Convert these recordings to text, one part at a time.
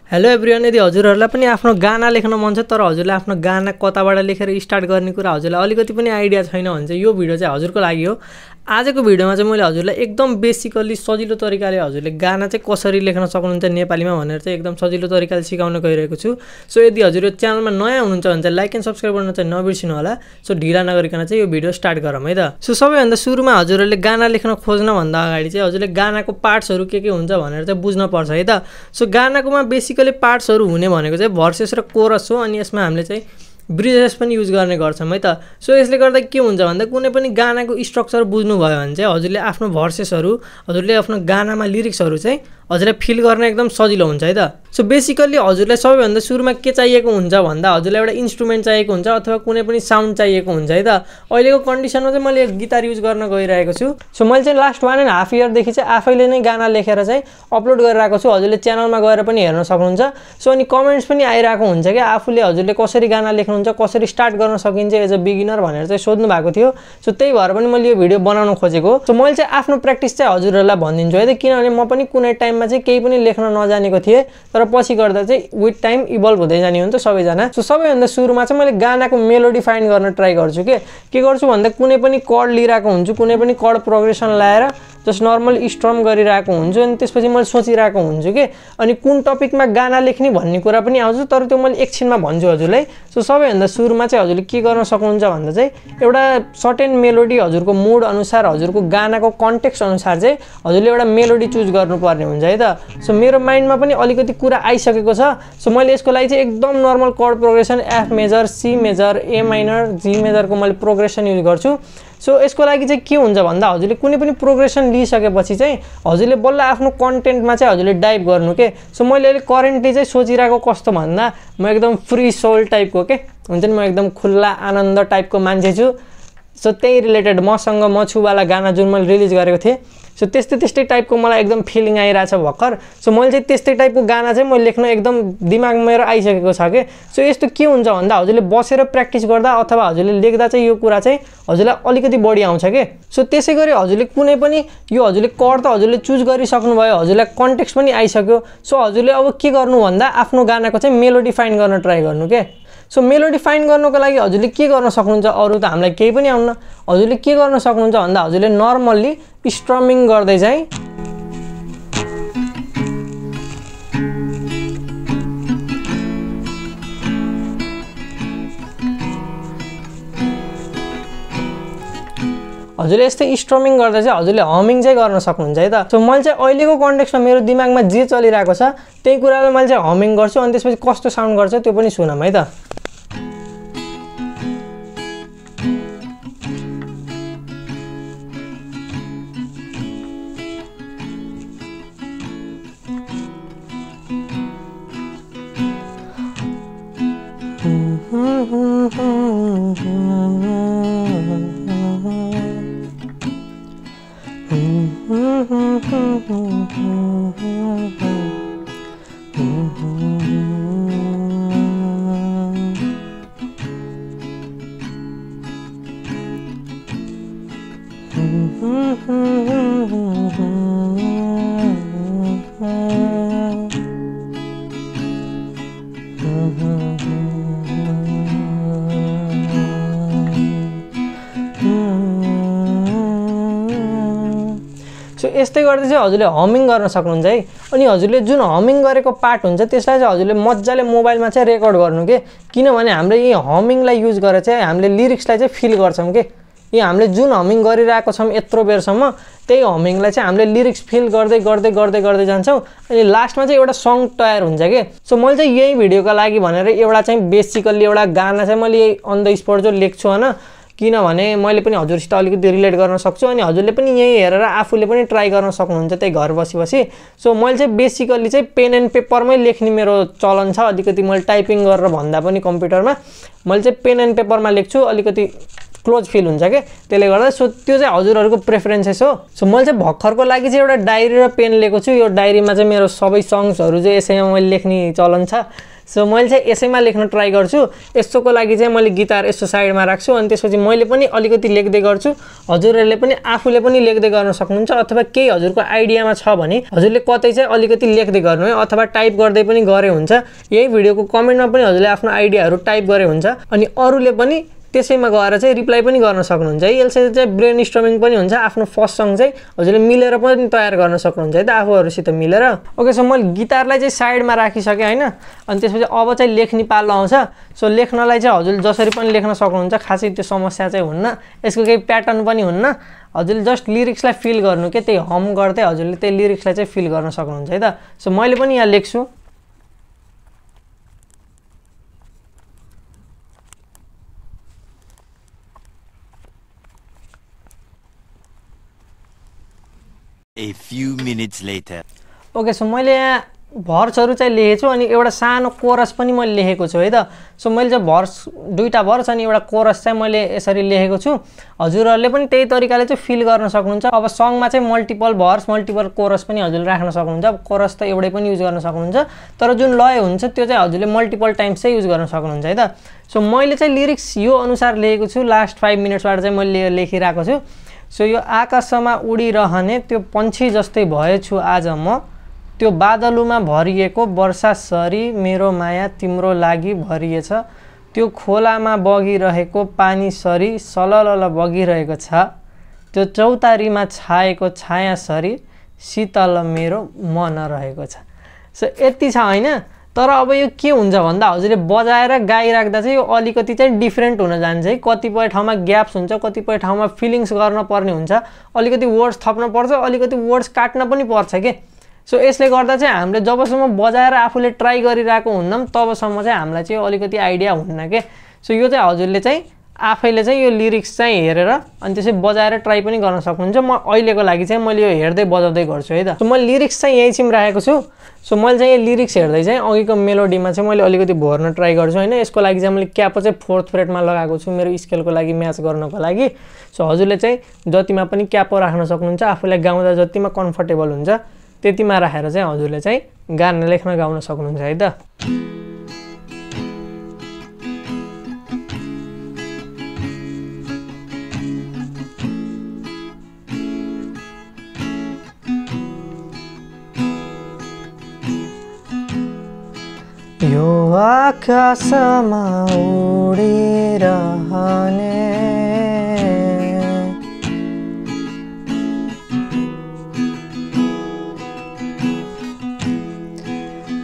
Hello everyone, यदि हजुरहरूलाई पनि आफ्नो गाना लेख्न मन छ तर हजुरले आफ्नो गाना कताबाट लेखेर स्टार्ट गर्ने कुरा हजुरलाई अलिकति पनि आइडिया छैन भने चाहिँ यो भिडियो चाहिँ हजुरको लागि हो। आजको भिडियोमा चाहिँ मैले हजुरलाई एकदम बेसिकली सजिलो तरिकाले हजुरले गाना चाहिँ कसरी लेख्न सक्नुहुन्छ नेपालीमा भनेर चाहिँ एकदम सजिलो तरिकाले सिकाउन गइरहेको छु। सो यदि हजुर यो च्यानलमा नयाँ हुनुहुन्छ भने चाहिँ लाइक एन्ड सब्स्क्राइब गर्न चाहिँ नबिर्सिनु होला। सो ढिला नगरिकन चाहिँ यो भिडियो स्टार्ट गरौँ है त। सो सबैभन्दा सुरुमा हजुरहरूले गाना लेख्न खोज्नभन्दा अगाडि चाहिँ हजुरले गानाको पार्ट्सहरू के हुन्छ भनेर चाहिँ बुझ्न पर्छ है त। सो गानाकोमा बेसिकली पार्ट्सहरू हुने भनेको चाहिँ भर्सेस र कोरस हो, अनि यसमा हामीले चाहिँ ब्रिजेस पनि युज गर्ने गर्छौँ है त। सो यसले गर्दा के हुन्छ भन्दा कुनै पनि गानाको स्ट्रक्चर बुझ्नुभयो भने चाहिँ हजुरले आफ्नो भर्सेसहरू हजुरले आफ्नो गानामा लिरिक्सहरू चाहिँ हजुरलाई फिल गर्न एकदम सजिलो हुन्छ है त। सो बेसिकली हजुरलाई सबैभन्दा सुरुमा के चाहिएको हुन्छ भन्दा हजुरलाई एउटा इन्स्ट्रुमेन्ट चाहिएको हुन्छ अथवा कुनै पनि साउन्ड चाहिएको हुन्छ है त। अहिलेको कन्डिसनमा चाहिँ मैले गिटार युज गर्न गइरहेको छु। सो मैले चाहिँ लास्ट 1.5 इयरदेखि चाहिँ आफैले नै गाना लेखेर चाहिँ अपलोड गरिरहेको छु। हजुरले च्यानलमा गएर पनि हेर्न सक्नुहुन्छ। सो अनि कमेन्ट्स पनि आइरहेको हुन्छ कि आफूले हजुरले कसरी गाना लेख्नुहुन्छ, कसरी स्टार्ट गर्न सकिन्छ एज अ बिगिनर भनेर चाहिँ सोध्नु भएको थियो। सो त्यही भएर पनि मैले यो भिडियो बनाउन खोजेको। सो मैले चाहिँ आफ्नो प्र्याक्टिस चाहिँ हजुरहरूलाई भनिदिन्छु है त, किनभने म पनि कुनै टाइममा चाहिँ केही पनि लेख्न नजानेको थिएँ, तर पछि गर्दा चाहिँ विथ टाइम इभल्भ हुँदै जाने हो नि त सबैजना। सो सबैभन्दा सुरुमा चाहिँ मैले गानाको मेलोडी फाइन्ड गर्न ट्राई गर्छु। के गर्छु भन्दा कुनै पनि कर्ड लिइरहेको हुन्छु, कुनै पनि कर्ड प्रोग्रेसन ल्याएर जस्ट नर्मल स्ट्रम गरिरहेको हुन्छु, अनि त्यसपछि मैले सोचिरहेको हुन्छु कि अनि कुन टपिकमा गाना लेख्ने भन्ने कुरा पनि आउँछ, तर त्यो मैले एकछिनमा भन्छु हजुरलाई। सो सबैभन्दा सुरुमा चाहिँ हजुरले के गर्न सक्नुहुन्छ भन्दा चाहिँ एउटा सर्टेन मेलोडी हजुरको मुड अनुसार हजुरको गानाको कन्टेक्स्ट अनुसार चाहिँ हजुरले एउटा मेलोडी चुज गर्नुपर्ने हुन्छ है त। सो मेरो माइन्डमा पनि अलिकति कुरा आइसकेको छ। सो मैले यसको लागि चाहिँ एकदम normal chord progression F major, C major, A minor, G मेजरको मैले प्रोग्रेसन युज गर्छु। सो यसको लागि चाहिँ के हुन्छ भन्दा हजुरले कुनै पनि प्रोग्रेसन लिइसकेपछि चाहिँ हजुरले बल्ल आफ्नो कन्टेन्टमा चाहिँ हजुरले डाइभ गर्नु के। सो मैले अहिले करेन्टली चाहिँ सोचिरहेको कस्तो भन्दा म एकदम फ्री सोल टाइपको के हुन्छ नि, म एकदम खुल्ला आनन्द टाइपको मान्छे छु। सो त्यही रिलेटेड मसँग म छुवाला गाना जुन मैले रिलिज गरेको थिएँ, सो त्यस्तै टाइपको मलाई एकदम फिलिङ आइरहेछ भर्खर। सो मैले चाहिँ त्यस्तै टाइपको गाना चाहिँ मैले लेख्न एकदम दिमागमा मेरो आइसकेको छ कि। सो यस्तो के हुन्छ भन्दा हजुरले बसेर प्र्याक्टिस गर्दा अथवा हजुरले लेख्दा चाहिँ यो कुरा चाहिँ हजुरलाई अलिकति बढी आउँछ कि। सो त्यसै गरी हजुरले कुनै पनि यो हजुरले कर्ड त हजुरले चुज गरिसक्नुभयो, हजुरलाई कन्टेक्स्ट पनि आइसक्यो। सो हजुरले अब के गर्नु भन्दा आफ्नो गानाको चाहिँ मेलोडी फाइन्ड गर्न ट्राई गर्नु के। सो मेलोडी फाइन्ड गर्नुको लागि हजुरले के गर्न सक्नुहुन्छ, अरू त हामीलाई केही पनि आउन्न। हजुरले के गर्न सक्नुहुन्छ भन्दा हजुरले नर्मल्ली स्ट्रमिङ गर्दै चाहिँ हजुरले यस्तै स्ट्रमिङ गर्दा चाहिँ हजुरले हमिङ चाहिँ गर्न सक्नुहुन्छ है त। सो मैले चाहिँ अहिलेको कन्टेक्स्टमा मेरो दिमागमा जे चलिरहेको छ त्यही कुरालाई मैले चाहिँ हमिङ गर्छु, अनि त्यसपछि कस्तो साउन्ड गर्छ त्यो पनि सुनौँ है त। सो यस्तै गर्दै चाहिँ हजुरले हमिङ गर्न सक्नुहुन्छ है। अनि हजुरले जुन हमिङ गरेको पार्ट हुन्छ त्यसलाई चाहिँ हजुरले मजाले मोबाइलमा चाहिँ रेकर्ड गर्नु के, किनभने हामीले यही हमिङलाई युज गरेर चाहिँ हामीले लिरिक्सलाई चाहिँ फिल गर्छौँ कि। यो हामीले जुन हमिङ गरिरहेको छौँ यत्रो बेरसम्म त्यही हमिङलाई चाहिँ हामीले लिरिक्स फिल गर्दै गर्दै गर्दै गर्दै जान्छौँ, अनि लास्टमा चाहिँ एउटा सङ तयार हुन्छ कि। सो मैले चाहिँ यही भिडियोको लागि भनेर एउटा चाहिँ बेसिकल्ली एउटा गाना चाहिँ मैले यही अन द स्पट जो लेख्छु होइन, किनभने मैले पनि हजुरसित अलिकति रिलेट गर्न सक्छु, अनि हजुरले पनि यही हेरेर आफूले पनि ट्राई गर्न सक्नुहुन्छ त्यही घर बसी। सो मैले चाहिँ बेसिकल्ली चाहिँ पेन एन्ड पेपरमै लेख्ने मेरो चलन छ। अलिकति मैले टाइपिङ गरेर भन्दा पनि कम्प्युटरमा मैले चाहिँ पेन एन्ड पेपरमा लेख्छु, अलिकति क्लोज फिल हुन्छ कि त्यसले गर्दा। सो त्यो चाहिँ हजुरहरूको प्रेफरेन्सेस हो। सो मैले चाहिँ भर्खरको लागि चाहिँ एउटा डायरी र पेन लिएको छु। यो डायरीमा चाहिँ मेरो सबै सङ्ग्सहरू चाहिँ यसैमा मैले लेख्ने चलन छ। सो मैले चाहिँ यसैमा लेख्न ट्राई गर्छु। यसोको लागि चाहिँ मैले गिटार यसो साइडमा राख्छु अनि त्यसपछि मैले पनि अलिकति लेख्दै गर्छु। हजुरहरूले पनि आफूले पनि लेख्दै गर्न सक्नुहुन्छ अथवा केही हजुरको आइडियामा छ भने हजुरले कतै चाहिँ अलिकति लेख्दै गर्नु है अथवा टाइप गर्दै पनि गरे हुन्छ। यही भिडियोको कमेन्टमा पनि हजुरले आफ्नो आइडियाहरू टाइप गरे हुन्छ अनि अरूले पनि त्यसैमा गएर चाहिँ रिप्लाई पनि गर्न सक्नुहुन्छ है। यसले चाहिँ ब्रेन स्टर्मिङ पनि हुन्छ। आफ्नो फर्स्ट सङ चाहिँ हजुरले मिलेर पनि तयार गर्न सक्नुहुन्छ है त आफूहरूसित मिलेर। ओके सो मैले गिटारलाई चाहिँ साइडमा राखिसकेँ हैन। अनि त्यसपछि अब चाहिँ लेख्ने पालो आउँछ। सो लेख्नलाई चाहिँ हजुरले जसरी पनि लेख्न सक्नुहुन्छ, खासै त्यो समस्या चाहिँ हुन्न। यसको केही प्याटर्न पनि हुन्न। हजुरले जस्ट लिरिक्सलाई फिल गर्नु के त्यही हम गर्दै हजुरले त्यही लिरिक्सलाई चाहिँ फिल गर्न सक्नुहुन्छ है त। सो मैले पनि यहाँ लेख्छु। A few minutes later. Okay so मैले यहाँ भर्सहरू चाहिँ लेखेको छु अनि एउटा सानो कोरस पनि मैले लेखेको छु है त। सो मैले चाहिँ दुईटा भर्स अनि एउटा कोरस चाहिँ मैले यसरी लेखेको छु। हजुरहरूले पनि त्यही तरिकाले चाहिँ फिल गर्न सक्नुहुन्छ। अब सङमा चाहिँ मल्टिपल भर्स मल्टिपल कोरस पनि हजुरले राख्न सक्नुहुन्छ। अब कोरस त एउटै पनि युज गर्न सक्नुहुन्छ, तर जुन लय हुन्छ त्यो चाहिँ हजुरले मल्टिपल टाइम्स चाहिँ युज गर्न सक्नुहुन्छ है त। सो मैले चाहिँ लिरिक्स यो अनुसार लेखेको छु। लास्ट 5 मिनट्सबाट चाहिँ मैले लेखिरहेको छु। सो यो आकाशमा उडिरहने त्यो पन्छी जस्तै भएछु आज म, त्यो बादलुमा भरिएको वर्षासरी मेरो माया तिम्रो लागि भरिएछ, त्यो खोलामा बगिरहेको पानीसरी सललल बगिरहेको छ, त्यो चौतारीमा छाएको छायासरी शीतल मेरो मन रहेको छ। सो यति छ हैन। तर अब यो के हुन्छ भन्दा हजुरले बजाएर गाइराख्दा चाहिँ यो अलिकति चाहिँ डिफ्रेन्ट हुन जान्छ है। कतिपय ठाउँमा ग्याप्स हुन्छ, कतिपय ठाउँमा फिलिङ्स गर्न पर्ने हुन्छ, अलिकति वर्ड्स थप्न पर्छ, अलिकति वर्ड्स काट्न पनि पर्छ के। सो यसले गर्दा चाहिँ हामीले जबसम्म बजाएर आफूले ट्राई गरिरहेको हुन्नौँ तबसम्म चाहिँ हामीलाई चाहिँ अलिकति आइडिया हुन्न के। सो यो चाहिँ हजुरले चाहिँ आफैले चाहिँ यो लिरिक्स चाहिँ हेरेर अनि त्यसै बजाएर ट्राई पनि गर्न सक्नुहुन्छ। म अहिलेको लागि चाहिँ मैले यो हेर्दै बजाउँदै गर्छु है त। सो म लिरिक्स चाहिँ यही सिम राखेको छु। सो मैले चाहिँ यो लिरिक्स हेर्दै चाहिँ अघिको मेलोडीमा चाहिँ मैले अलिकति भर्न ट्राई गर्छु हैन। यसको लागि चाहिँ मैले क्यापो चाहिँ 4th फ्रेटमा लगाएको छु मेरो स्केलको लागि म्याच गर्नको लागि। सो हजुरले चाहिँ जतिमा पनि क्यापो राख्न सक्नुहुन्छ, आफूलाई गाउँदा जतिमा कम्फर्टेबल हुन्छ त्यतिमा राखेर चाहिँ हजुरले चाहिँ गाना लेख्न गाउन सक्नुहुन्छ है त। यो आकाशमा उडिरहने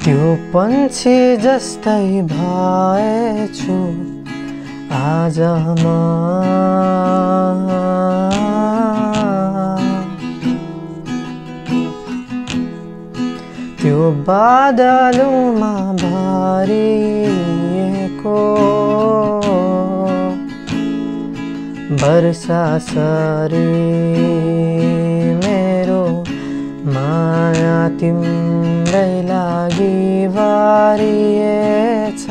त्यो पन्छी जस्तै भएछु आज म, त्यो बादलुमा भरिएको वर्षासरी मेरो माया तिम्रै लागि भरिएछ,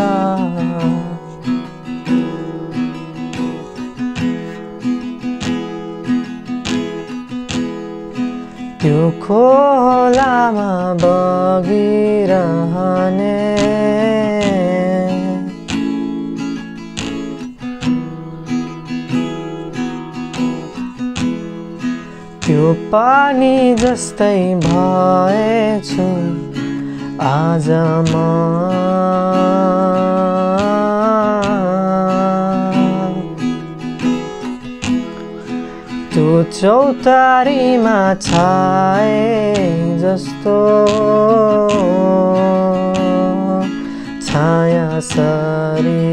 त्यो खोलामा बगिरहने त्यो पानी जस्तै भएछु आज म, त्यो चौतारीमा छाए जस्तो छायासरी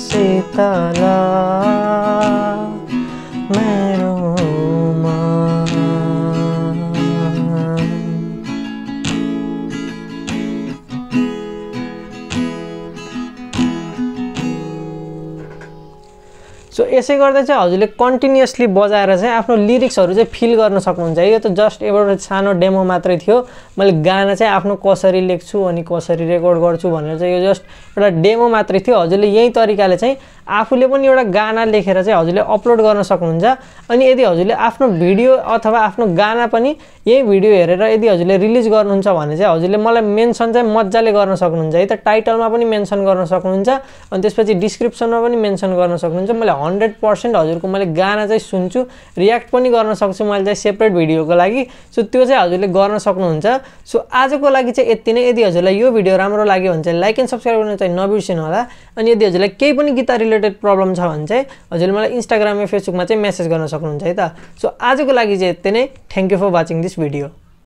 शीतल मेरो मन। सो यसै गर्दा चाहिँ हजुरले कन्टिन्युअसली बजाएर चाहिँ आफ्नो लिरिक्सहरू चाहिँ फिल गर्न सक्नुहुन्छ है। यो त जस्ट एउटा सानो डेमो मात्रै थियो। मैले गाना चाहिँ आफ्नो कसरी लेख्छु अनि कसरी रेकर्ड गर्छु भनेर चाहिँ यो जस्ट एउटा डेमो मात्रै थियो। हजुरले यही तरिकाले चाहिँ आफूले पनि एउटा गाना लेखेर चाहिँ हजुरले अपलोड गर्न सक्नुहुन्छ। अनि यदि हजुरले आफ्नो भिडियो अथवा आफ्नो गाना पनि यही भिडियो हेरेर यदि हजुरले रिलिज गर्नुहुन्छ भने चाहिँ हजुरले मलाई मेन्सन चाहिँ मजाले गर्न सक्नुहुन्छ है। त टाइटलमा पनि मेन्सन गर्न सक्नुहुन्छ अनि त्यसपछि डिस्क्रिप्सनमा पनि मेन्सन गर्न सक्नुहुन्छ। मैले 100% हजुरको मैले गाना चाहिँ सुन्छु, रियाक्ट पनि गर्न सक्छु मैले चाहिँ सेपरेट भिडियोको लागि। सो त्यो चाहिँ हजुरले गर्न सक्नुहुन्छ। सो आजको लागि चाहिँ यति नै। यदि हजुरलाई यो भिडियो राम्रो लाग्यो भने चाहिँ लाइक एन्ड सब्स्क्राइब गर्न चाहिँ नबिर्सिनु होला। अनि यदि हजुरलाई केही पनि गिटार रिलेटेड प्रब्लम छ भने चाहिँ हजुरले मलाई इन्स्टाग्राम या फेसबुकमा चाहिँ मेसेज गर्न सक्नुहुन्छ है त। सो आजको लागि चाहिँ यति नै। Thank you for watching this video.